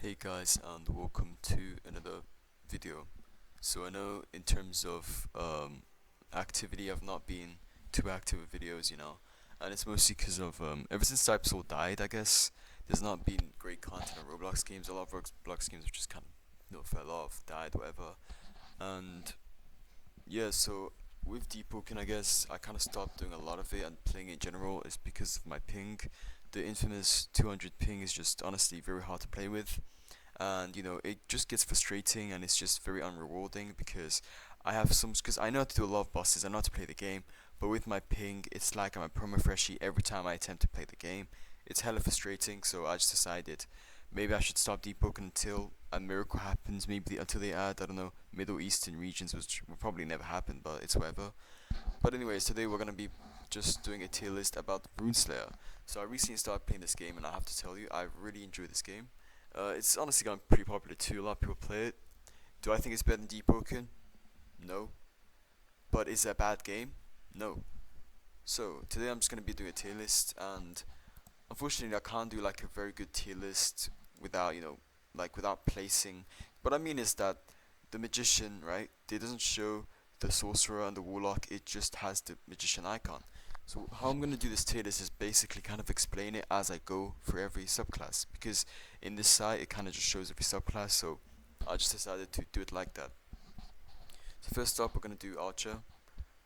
Hey guys, and welcome to another video. So I know in terms of activity, I've not been too active with videos, and it's mostly because of ever since Type Soul died, I guess there's not been great content on Roblox games. A lot of Roblox games have just kind of fell off, died, whatever. And yeah, so with Deep Poking, I guess I kind of stopped doing a lot of it and playing in general is because of my ping. The infamous 200 ping is just honestly very hard to play with, and it just gets frustrating and it's just very unrewarding because because I know how to do a lot of bosses, I know how to play the game, but with my ping it's like I'm a promo freshie every time I attempt to play the game. It's hella frustrating, so I just decided maybe I should stop deep poking until a miracle happens, maybe until they add, I don't know, Middle Eastern regions, which will probably never happen, but it's whatever. But anyways, today we're gonna be just doing a tier list about Rune Slayer. So I recently started playing this game and I have to tell you, I really enjoy this game. It's honestly gotten pretty popular too. A lot of people play it. Do I think it's better than Deep Pokken? No. But is it a bad game? No. So today I'm just gonna be doing a tier list, and unfortunately I can't do like a very good tier list without without placing. What I mean is that the magician, right? It doesn't show the sorcerer and the warlock. It just has the magician icon. So how I'm gonna do this tier list is basically kind of explain it as I go for every subclass, because in this site it kind of just shows every subclass. So I just decided to do it like that. So first up, we're gonna do Archer.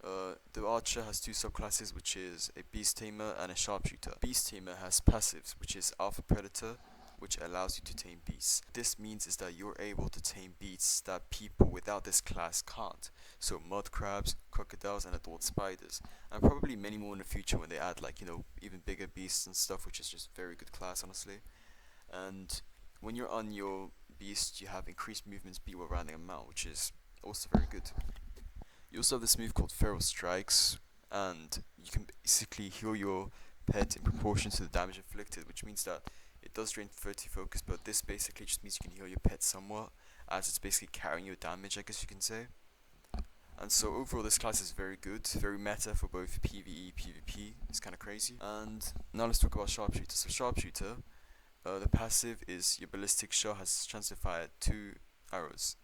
The Archer has two subclasses, which is a Beast Tamer and a Sharpshooter. Beast Tamer has passives, which is Alpha Predator, which allows you to tame beasts. This means is that you're able to tame beasts that people without this class can't. So mud crabs, crocodiles, and adult spiders, and probably many more in the future when they add even bigger beasts and stuff, which is just very good class honestly. And when you're on your beast, you have increased movement speed while running amount, which is also very good. You also have this move called Feral Strikes, and you can basically heal your pet in proportion to the damage inflicted, which means that it does drain 30 focus, but this basically just means you can heal your pet somewhat, as it's basically carrying your damage, I guess you can say. And so overall this class is very good, very meta for both PvE, PvP, it's kinda crazy. And now let's talk about Sharpshooter. So Sharpshooter, the passive is your ballistic shot has chance to fire 2 arrows.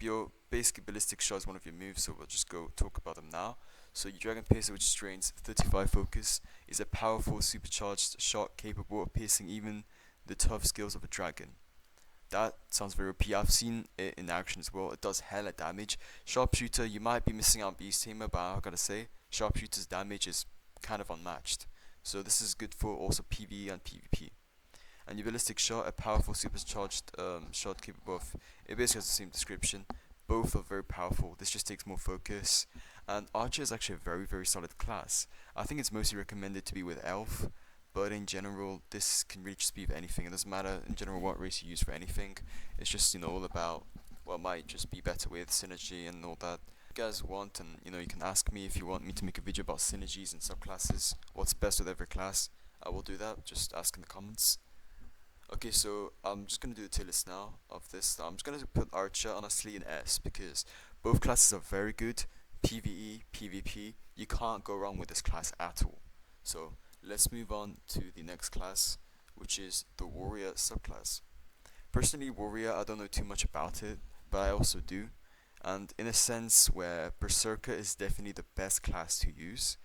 Your basic ballistic shot is one of your moves, so we'll just go talk about them now. So your Dragon Piercer, which drains 35 focus, is a powerful supercharged shot capable of piercing even the tough skills of a dragon. That sounds very OP. I've seen it in action as well. It does hella damage. Sharpshooter, you might be missing out on Beast Tamer, but I gotta say, Sharpshooter's damage is kind of unmatched. So this is good for also PvE and PvP. And your ballistic shot, a powerful supercharged shot capable of, it basically has the same description. Both are very powerful. This just takes more focus. And Archer is actually a very, very solid class. I think it's mostly recommended to be with Elf, but in general, this can really just be with anything. It doesn't matter in general what race you use for anything. It's just all about what might just be better with synergy and all that. If you guys want, and you can ask me if you want me to make a video about synergies and subclasses, what's best with every class. I will do that. Just ask in the comments. Okay, so I'm just gonna do the tier list now of this. I'm just gonna put Archer honestly in S because both classes are very good. PvE, PvP, you can't go wrong with this class at all. So let's move on to the next class, which is the Warrior subclass. Personally, Warrior, I don't know too much about it, but I also do. And in a sense where Berserker is definitely the best class to use,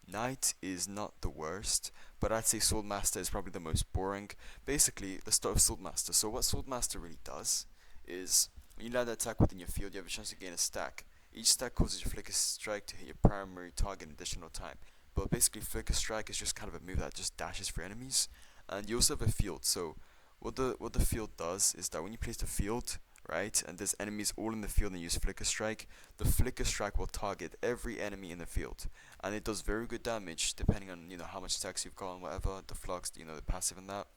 Knight is not the worst, but I'd say Swordmaster is probably the most boring. Basically, let's start with Swordmaster. So what Swordmaster really does is, when you land an attack within your field, you have a chance to gain a stack. Each stack causes your Flicker Strike to hit your primary target an additional time. But basically, Flicker Strike is just kind of a move that just dashes for enemies. And you also have a field, so what the field does is that when you place the field, right, and there's enemies all in the field and use Flicker Strike, the Flicker Strike will target every enemy in the field, and it does very good damage depending on how much stacks you've got and whatever, the flux, the passive and that.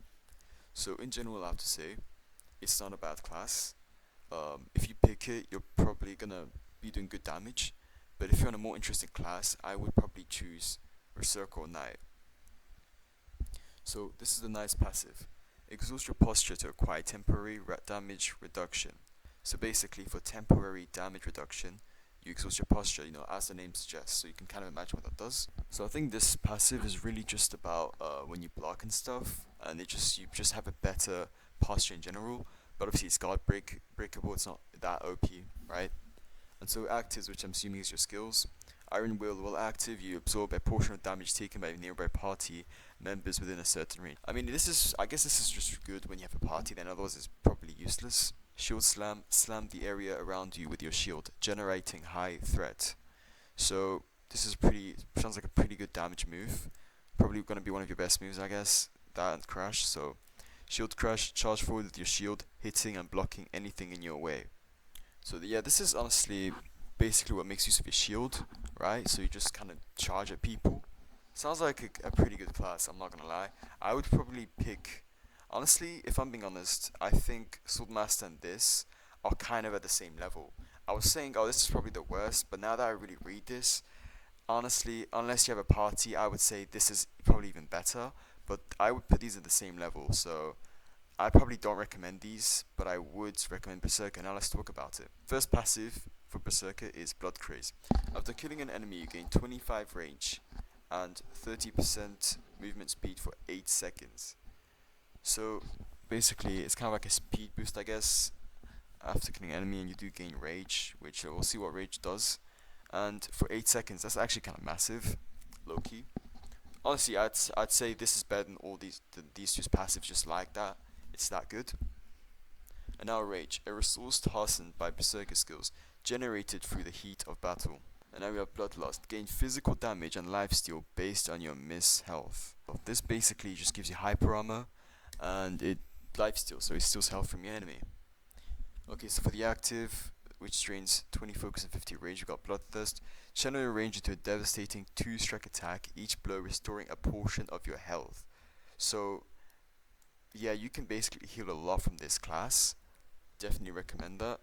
So in general, I have to say, it's not a bad class. If you pick it, you're probably gonna be doing good damage, but if you're on a more interesting class, I would probably choose Berserker or Knight. So this is the Knight's passive. Exhaust your posture to acquire temporary damage reduction. So basically, for temporary damage reduction, you exhaust your posture, as the name suggests, so you can kind of imagine what that does. So I think this passive is really just about when you block and stuff, and you just have a better posture in general. but obviously it's breakable, it's not that OP, right? And so actives, which I'm assuming is your skills. Iron Will active, you absorb a portion of damage taken by nearby party members within a certain range. I mean, I guess this is just good when you have a party, then otherwise it's probably useless. Shield Slam, slam the area around you with your shield, generating high threat. So this is sounds like a pretty good damage move. Probably going to be one of your best moves, I guess. That and Crash. So Shield Crash, charge forward with your shield, hitting and blocking anything in your way. So yeah, this is honestly basically what makes use of your shield, right? So you just kind of charge at people. Sounds like a pretty good class, I'm not gonna lie. I would probably pick, honestly, if I'm being honest, I think Swordmaster and this are kind of at the same level. I was saying, oh, this is probably the worst, but now that I really read this, honestly, unless you have a party, I would say this is probably even better, but I would put these at the same level, so I probably don't recommend these, but I would recommend Berserker. Now let's talk about it. First passive for Berserker is Blood Craze. After killing an enemy, you gain 25 range and 30% movement speed for 8 seconds. So basically, it's kind of like a speed boost, I guess, after killing an enemy, and you do gain Rage, which we'll see what Rage does. And for 8 seconds, that's actually kind of massive, low-key. Honestly, I'd say this is better than all these two passives just like that. It's that good. And now Rage, a resource hastened by Berserker skills, generated through the heat of battle. And now we have Bloodlust, gain physical damage and lifesteal based on your miss health. This basically just gives you hyper armor, and it lifesteal, so it steals health from your enemy. Okay, so for the active, which drains 20 focus and 50 rage, we got Bloodthirst. Channel your range into a devastating 2-strike attack, each blow restoring a portion of your health. So yeah, you can basically heal a lot from this class. Definitely recommend that.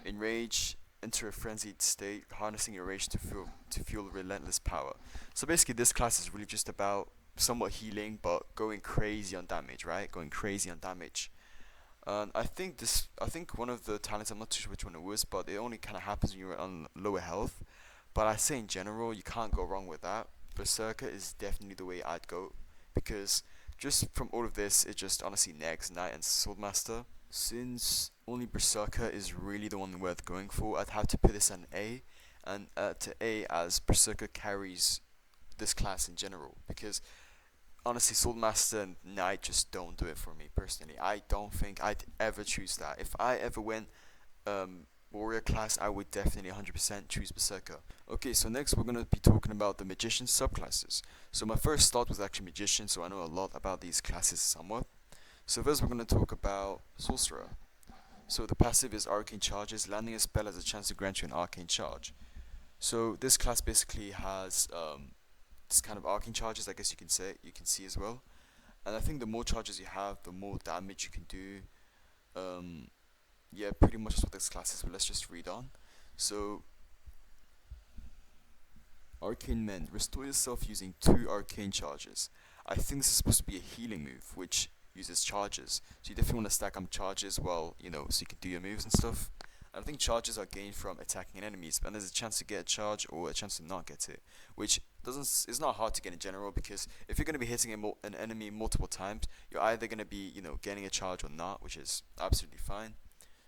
In Rage, enter a frenzied state, harnessing your rage to fuel relentless power. So basically this class is really just about somewhat healing, but going crazy on damage, right? Going crazy on damage. I think one of the talents, I'm not too sure which one it was, but it only kind of happens when you're on lower health. But I say in general, you can't go wrong with that. Berserker is definitely the way I'd go, because just from all of this, it just honestly negs Knight and Swordmaster. Since only Berserker is really the one worth going for, I'd have to put this an A, and to A, as Berserker carries this class in general, because honestly, Swordmaster and Knight just don't do it for me personally. I don't think I'd ever choose that. If I ever went warrior class, I would definitely 100% choose Berserker. Okay, so next we're going to be talking about the Magician subclasses. So my first thought was actually Magician, so I know a lot about these classes somewhat. So first we're going to talk about Sorcerer. So the passive is Arcane Charges. Landing a spell has a chance to grant you an Arcane Charge. So this class basically has this kind of Arcane Charges, I guess you can see as well. And I think the more charges you have, the more damage you can do. Yeah, pretty much that's what this class is, but let's just read on. So, Arcane Mend. Restore yourself using 2 Arcane Charges. I think this is supposed to be a healing move, which uses charges. So you definitely want to stack on charges so you can do your moves and stuff. And I think charges are gained from attacking enemies, and there's a chance to get a charge or a chance to not get it, which is not hard to get in general, because if you're going to be hitting an enemy multiple times, you're either going to be getting a charge or not, which is absolutely fine.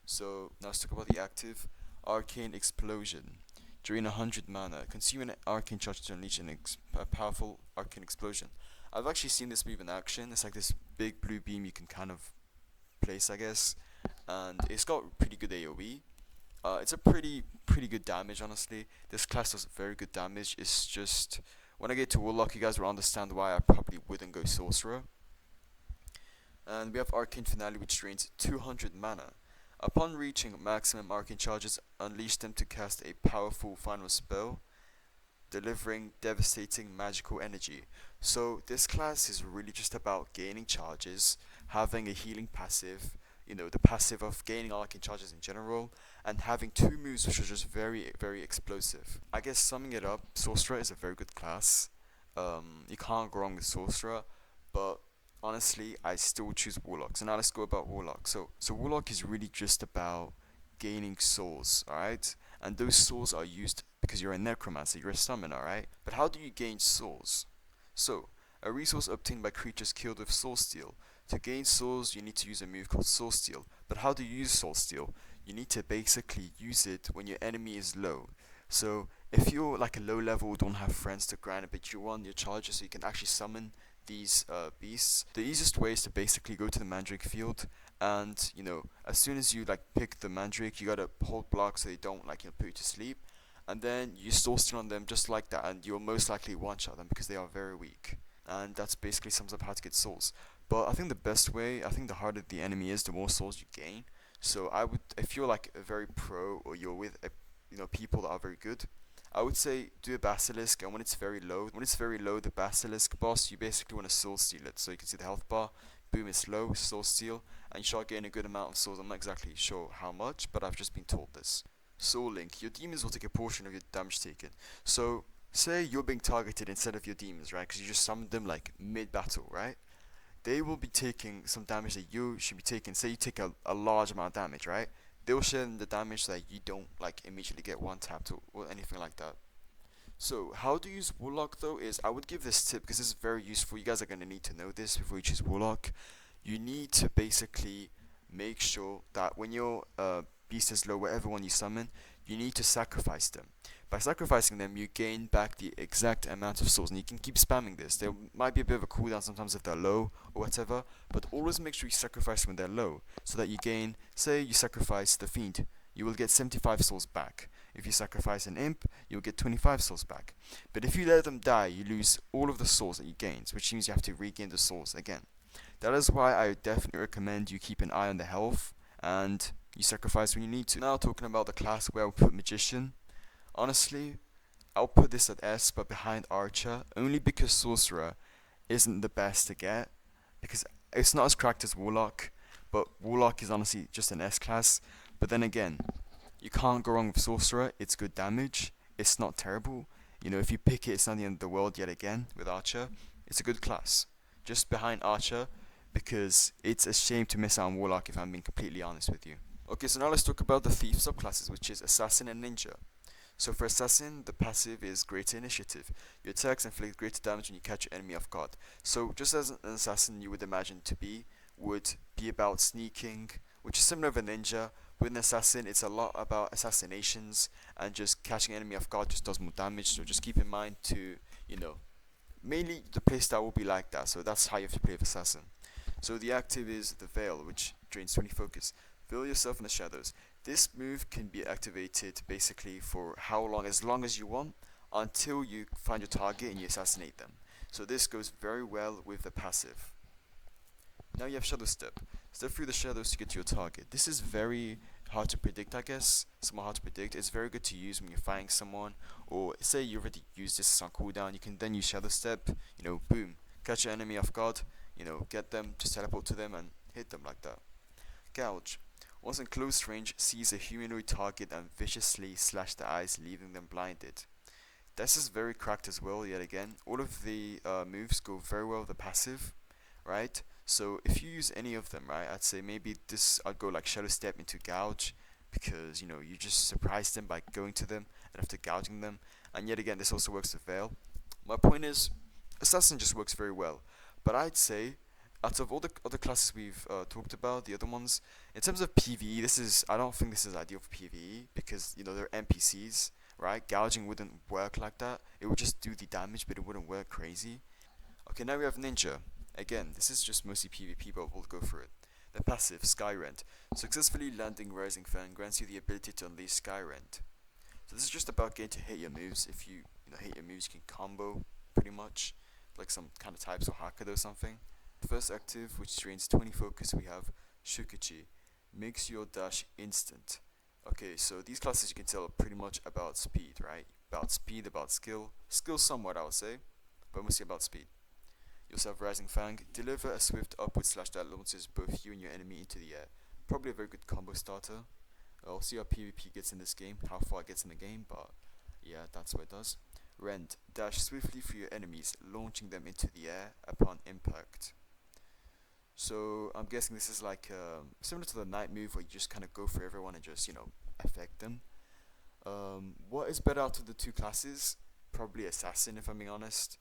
So now let's talk about the active. Arcane Explosion. Drain 100 mana. Consume an arcane charge to unleash a powerful arcane explosion. I've actually seen this move in action. It's like this big blue beam you can kind of place, I guess, and it's got pretty good AoE. It's a pretty good damage, honestly. This class does very good damage. It's just when I get to Warlock, you guys will understand why I probably wouldn't go Sorcerer. And we have Arcane Finale, which drains 200 mana. Upon reaching maximum arcane charges, unleash them to cast a powerful final spell, delivering devastating magical energy. So this class is really just about gaining charges, having a healing passive, the passive of gaining arcane charges in general, and having 2 moves which are just very, very explosive. I guess summing it up, Sorcerer is a very good class. You can't go wrong with Sorcerer, but honestly, I still choose Warlock. So now let's go about Warlock. So Warlock is really just about gaining souls, alright? And those souls are used because you're a necromancer, you're a summoner, alright? But how do you gain souls? So, a resource obtained by creatures killed with soul steal. To gain souls, you need to use a move called Soul Steal. But how do you use Soul Steal? You need to basically use it when your enemy is low. So if you're like a low level, don't have friends to grind a bit, you want your charger so you can actually summon these beasts. The easiest way is to basically go to the Mandrake field, and as soon as you like pick the Mandrake, you gotta hold block so they don't like put you to sleep, and then you Soul Steal on them just like that, and you'll most likely one shot them because they are very weak. And that's basically sums up how to get souls. But I think the best way, I think the harder the enemy is, the more souls you gain. So if you're like a very pro, or you're with people that are very good, I would say do a basilisk, and when it's very low, the basilisk boss, you basically want to soul steal it. So you can see the health bar, boom, it's low, soul steal, and you start getting a good amount of souls. I'm not exactly sure how much, but I've just been told this. Soul link, your demons will take a portion of your damage taken. So say you're being targeted instead of your demons, right? Because you just summoned them like mid-battle, right? They will be taking some damage that you should be taking. Say you take a large amount of damage, right? They'll share in the damage so that you don't like immediately get one tapped or anything like that. So how to use Warlock though is, I would give this tip because this is very useful. You guys are going to need to know this before you choose Warlock. You need to basically make sure that when your beast is low, whatever one you summon, you need to sacrifice them. By sacrificing them, you gain back the exact amount of souls, and you can keep spamming this. There might be a bit of a cooldown sometimes if they're low or whatever, but always make sure you sacrifice when they're low, so that you gain, say you sacrifice the Fiend, you will get 75 souls back. If you sacrifice an Imp, you'll get 25 souls back. But if you let them die, you lose all of the souls that you gained, which means you have to regain the souls again. That is why I definitely recommend you keep an eye on the health, and you sacrifice when you need to. Now talking about the class where I would put Magician. Honestly, I'll put this at S, but behind Archer, only because Sorcerer isn't the best to get, because it's not as cracked as Warlock, but Warlock is honestly just an S class. But then again, you can't go wrong with Sorcerer. It's good damage, it's not terrible. If you pick it, it's not the end of the world yet again. With Archer, it's a good class. Just behind Archer, because it's a shame to miss out on Warlock, if I'm being completely honest with you. Okay, so now let's talk about the Thief subclasses, which is Assassin and Ninja. So for Assassin, the passive is Greater Initiative. Your attacks inflict greater damage when you catch your enemy off guard. So just as an Assassin you would imagine to be, would be about sneaking, which is similar to Ninja. With an Assassin, it's a lot about assassinations, and just catching an enemy off guard just does more damage. So just keep in mind to, mainly the playstyle will be like that. So that's how you have to play with Assassin. So the active is the Veil, which drains 20 focus. Veil yourself in the shadows. This move can be activated basically for as long as you want, until you find your target and you assassinate them. So this goes very well with the passive. Now you have Shadow Step. Step through the shadows to get to your target. This is very hard to predict, I guess. Somewhat hard to predict. It's very good to use when you're fighting someone, or say you already used this on cooldown. You can then use Shadow Step. Boom, catch your enemy off guard. Get them, just teleport to them and hit them like that. Gouge. Once in close range, seize a humanoid target and viciously slash the eyes, leaving them blinded. This is very cracked as well, yet again. All of the moves go very well with the passive, right? So if you use any of them, right, I'd say maybe I'd go like Shadow Step into Gouge, because you just surprise them by going to them and after gouging them. And yet again, this also works with Veil. My point is, Assassin just works very well. But I'd say, out of all the other classes we've talked about, the other ones, in terms of PvE, I don't think this is ideal for PvE, because they're NPCs, right? Gouging wouldn't work like that. It would just do the damage, but it wouldn't work crazy. Okay, now we have Ninja. Again, this is just mostly PvP, but we'll go for it. The passive, Skyrend. Successfully landing Rising Fan grants you the ability to unleash Skyrend. So this is just about getting to hit your moves. If you hit your moves, you can combo pretty much, like some kind of types or Hakado or something. The first active, which drains 20 focus, we have Shukachi. Makes your dash instant. Okay, so these classes you can tell are pretty much about speed, right? About speed, about skill. Skill somewhat, I would say, but mostly about speed. You also have Rising Fang. Deliver a swift upward slash that launches both you and your enemy into the air. Probably a very good combo starter. I'll see how PvP gets in this game, how far it gets in the game, but yeah, that's what it does. Rend. Dash swiftly through your enemies, launching them into the air upon impact. So I'm guessing this is like similar to the Knight move, where you just kind of go for everyone and just affect them. What is better out of the two classes? Probably Assassin, if I'm being honest.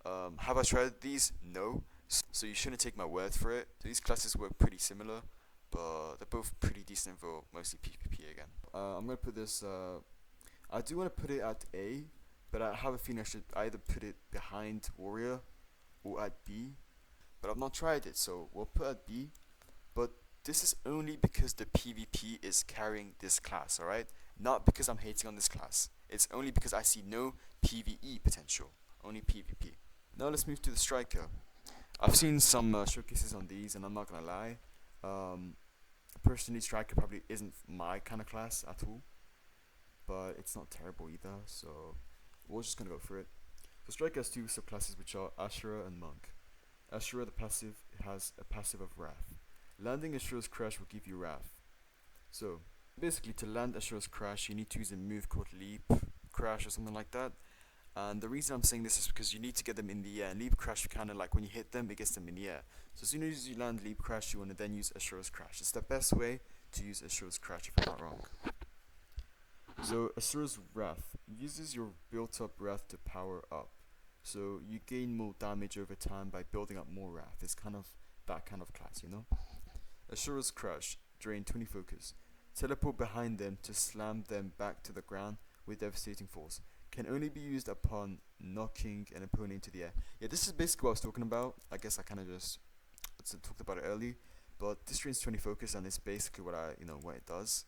Have I tried these? No. So you shouldn't take my word for it. These classes work pretty similar, but they're both pretty decent for mostly PvP again. I'm gonna put this. I do want to put it at A, but I have a feeling I should either put it behind Warrior or at B. But I've not tried it, so we'll put at B. But this is only because the PvP is carrying this class, alright? Not because I'm hating on this class. It's only because I see no PvE potential, only PvP. Now let's move to the Striker. I've seen some showcases on these, and I'm not gonna lie. Personally, Striker probably isn't my kind of class at all, but it's not terrible either, so we're just gonna go for it. So Striker has two subclasses, which are Ashura and Monk. Ashura, the passive, has a passive of Wrath. Landing Ashura's Crash will give you Wrath. So basically, to land Ashura's Crash, you need to use a move called Leap Crash or something like that. And the reason I'm saying this is because you need to get them in the air. And Leap Crash, kind of like when you hit them, it gets them in the air. So as soon as you land Leap Crash, you want to then use Ashura's Crash. It's the best way to use Ashura's Crash, if I'm not wrong. So Ashura's Wrath uses your built-up Wrath to power up. So you gain more damage over time by building up more Wrath. It's kind of that kind of class, you know? Ashura's Crash, drain 20 focus. Teleport behind them to slam them back to the ground with devastating force. Can only be used upon knocking an opponent into the air. Yeah, this is basically what I was talking about. I guess I kind of just talked about it early, but this drains 20 focus, and it's basically what what it does.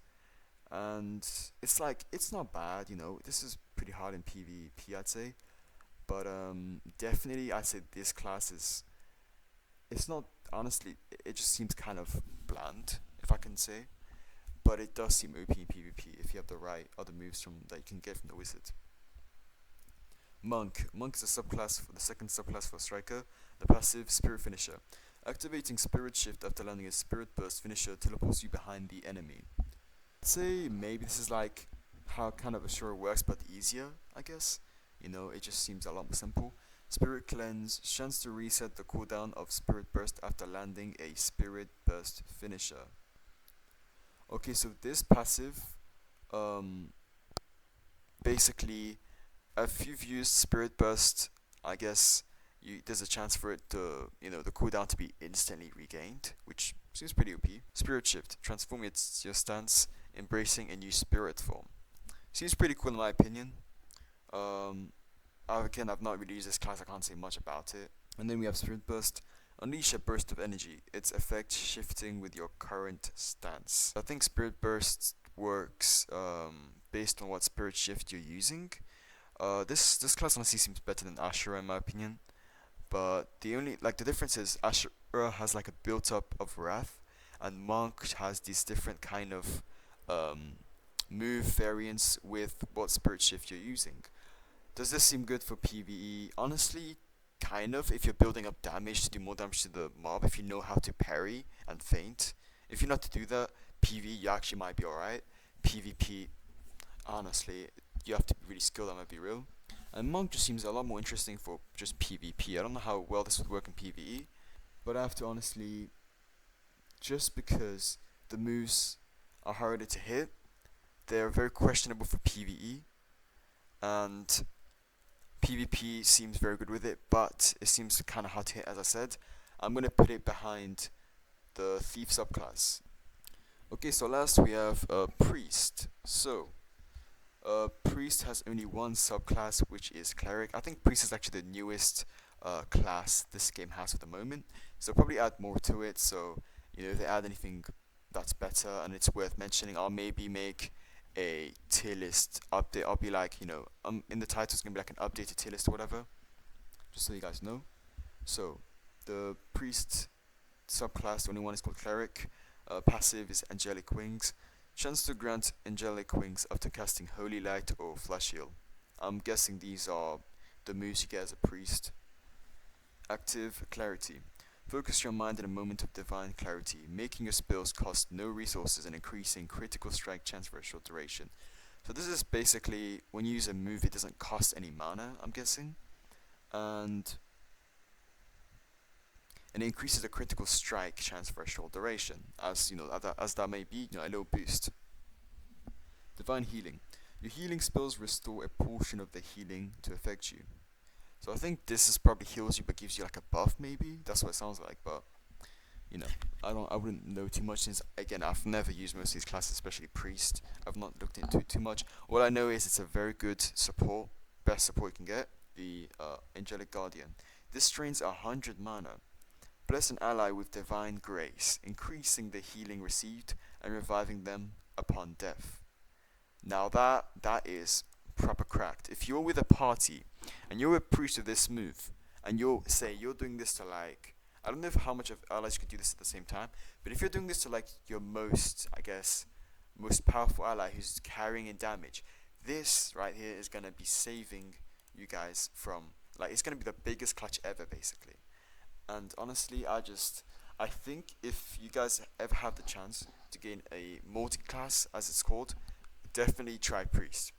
And it's like, it's not bad, this is pretty hard in PvP, I'd say, but definitely I'd say this class is, it's not, honestly, it just seems kind of bland, if I can say, but it does seem OP in PvP if you have the right other moves that you can get from the wizard. Monk is a subclass for the second subclass for Striker. The passive, Spirit Finisher. Activating Spirit Shift after landing a Spirit Burst finisher teleports you behind the enemy. I'd say maybe this is like how kind of Ashura works, but easier, I guess. It just seems a lot more simple. Spirit Cleanse, chance to reset the cooldown of Spirit Burst after landing a Spirit Burst finisher. Okay, so this passive, basically, if you've used Spirit Burst, I guess there's a chance for it to, the cooldown to be instantly regained, which seems pretty OP. Spirit Shift, transform your stance, embracing a new spirit form. Seems pretty cool in my opinion. Again, I've not really used this class, I can't say much about it. And then we have Spirit Burst. Unleash a burst of energy, its effect shifting with your current stance. I think Spirit Burst works based on what Spirit Shift you're using. This class honestly seems better than Ashura in my opinion, but the difference is Ashura has like a built up of Wrath, and Monk has these different kind of move variants with what Spirit Shift you're using. Does this seem good for PvE? Honestly, kind of, if you're building up damage to do more damage to the mob, if you know how to parry and feint. If you know how to do that, PvE you actually might be alright. PvP, honestly, you have to be really skilled, that might be real. And Monk just seems a lot more interesting for just PvP. I don't know how well this would work in PvE, but I have to honestly, just because the moves are harder to hit, they're very questionable for PvE, and PvP seems very good with it, but it seems kind of hard to hit, as I said. I'm going to put it behind the Thief subclass. Okay, so last we have Priest. So, Priest has only one subclass, which is Cleric. I think Priest is actually the newest class this game has at the moment, so probably add more to it. So, if they add anything that's better and it's worth mentioning, I'll maybe make a tier list update. I'll be like, in the title it's gonna be like an updated tier list or whatever, just so you guys know. So the Priest subclass, the only one is called Cleric. Passive is Angelic Wings. Chance to grant Angelic Wings after casting Holy Light or Flash Heal. I'm guessing these are the moves you get as a Priest. Active, Clarity. Focus your mind in a moment of divine clarity, making your spells cost no resources and increasing critical strike chance for a short duration. So this is basically, when you use a move, it doesn't cost any mana, I'm guessing, and it increases the critical strike chance for a short duration, as that may be, a low boost. Divine Healing. Your healing spells restore a portion of the healing to affect you. So I think this is probably heals you but gives you like a buff maybe. That's what it sounds like, but you know, I wouldn't know too much since again I've never used most of these classes, especially priest. I've not looked into it too much. All I know is it's a very good support, best support you can get. The angelic guardian. This drains 100 mana. Bless an ally with divine grace, increasing the healing received and reviving them upon death. Now that is proper cracked. If you're with a party and you're a priest of this move, and you're doing this to like, I don't know how much of allies could do this at the same time, but if you're doing this to like your most, I guess, most powerful ally who's carrying in damage, this right here is gonna be saving you guys from, like, it's gonna be the biggest clutch ever basically. And honestly, I think if you guys ever have the chance to gain a multi-class, as it's called, definitely try priest.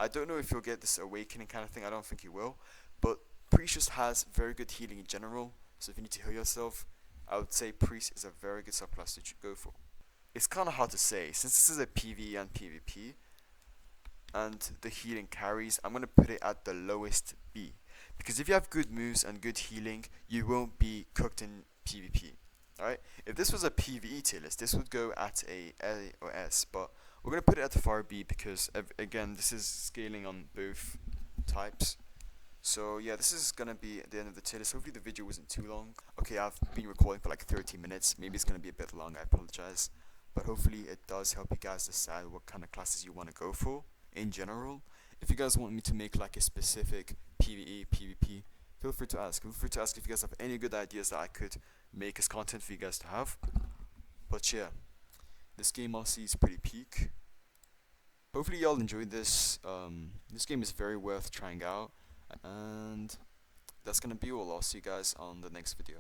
I don't know if you'll get this awakening kind of thing. I don't think you will, but priest just has very good healing in general. So if you need to heal yourself, I would say priest is a very good subclass to go for. It's kind of hard to say since this is a PvE and PvP, and the healing carries. I'm gonna put it at the lowest B, because if you have good moves and good healing, you won't be cooked in PvP. Alright, if this was a PvE tier list, this would go at a or S, but we're going to put it at the far B because, again, this is scaling on both types. So yeah, this is going to be at the end of the tier list. Hopefully the video wasn't too long. Okay, I've been recording for like 30 minutes. Maybe it's going to be a bit long, I apologize. But hopefully it does help you guys decide what kind of classes you want to go for in general. If you guys want me to make like a specific PvE, PvP, feel free to ask. Feel free to ask if you guys have any good ideas that I could make as content for you guys to have. But yeah, this game honestly is pretty peak. Hopefully y'all enjoyed this. This game is very worth trying out. And that's gonna be all. I'll see you guys on the next video.